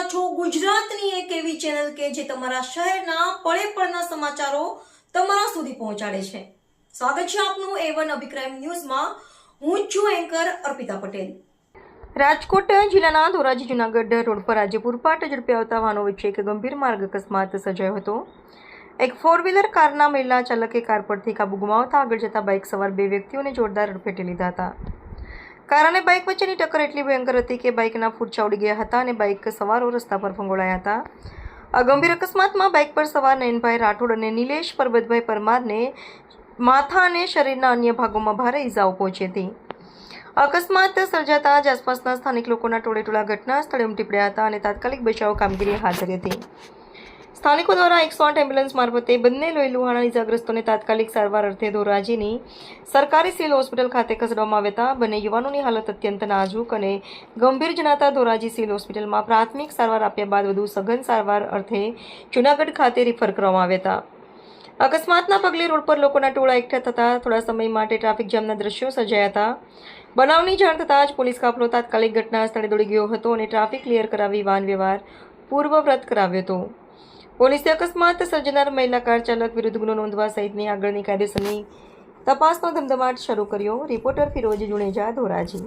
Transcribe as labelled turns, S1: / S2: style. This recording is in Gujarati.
S1: રહ્યા છો ગુજરાતની એક એવી ચેનલ કે જે તમારા શહેરના પળે પળના સમાચારો તમારા સુધી પહોંચાડે છે। સ્વાગત છે આપનું A1 અભિક્રાઇમ ન્યૂઝમાં। હું છું એન્કર અર્પિતા પટેલ। રાજકોટ જિલ્લાના ધોરાજી જૂનાગઢ રોડ પર આજે પૂરપાટ ઝડપે આવતા વાહનો વચ્ચે એક ગંભીર માર્ગ અકસ્માત સર્જાયો હતો। એક ફોર વ્હીલર કારના મહિલા ચાલકે કાર પરથી કાબુ ગુમાવતા આગળ જતા બાઇક સવાર બે વ્યક્તિઓને જોરદાર અડફેટે લીધા હતા। કાર અને બાઇક વચ્ચેની ટક્કર એટલી ભયંકર હતી કે બાઇકના ફૂટછા ઉડી ગયા હતા અને બાઇક સવારો રસ્તા પર ફંગોળાયા હતા। આ ગંભીર અકસ્માતમાં બાઇક પર સવાર નયનભાઈ રાઠોડ અને નિલેશ પરબતભાઈ પરમારને માથા અને શરીરના અન્ય ભાગોમાં ભારે ઇજાઓ પહોંચી હતી। અકસ્માત સર્જાતા જ આસપાસના સ્થાનિક લોકોના ટોળેટોળા ઘટના સ્થળે ઉમટી પડ્યા હતા અને તાત્કાલિક બચાવ કામગીરી હાથ ધરી હતી। સ્થાનિકો દ્વારા 108 એમ્બ્યુલન્સ મારફતે બંને લોહી લુહાણા ઇજાગ્રસ્તોને તાત્કાલિક સારવાર અર્થે ધોરાજીની સરકારી સિવિલ હોસ્પિટલ ખાતે ખસેડવામાં આવ્યા હતા। બંને યુવાનોની હાલત અત્યંત નાજુક અને ગંભીર જણાતા ધોરાજી સિવિલ હોસ્પિટલમાં પ્રાથમિક સારવાર આપ્યા બાદ વધુ સઘન સારવાર અર્થે જૂનાગઢ ખાતે રિફર કરવામાં આવ્યા હતા। અકસ્માતના પગલે રોડ પર લોકોના ટોળા એકઠા થતા થોડા સમય માટે ટ્રાફિક જામના દ્રશ્યો સર્જાયા હતા। બનાવની જાણ થતાં જ પોલીસ કાફલો તાત્કાલિક ઘટના સ્થળે દોડી ગયો હતો અને ટ્રાફિક ક્લિયર કરાવી વાહન વ્યવહાર પૂર્વવત કરાવ્યો હતો। પોલીસે અકસ્માત સર્જનાર મહિલા કાર ચાલક વિરુદ્ધ ગુનો નોંધવા સહિતની આગળની કાયદેસરની તપાસનો ધમધમાટ શરૂ કર્યો। રિપોર્ટર ફિરોજ જુણેજા, ધોરાજી।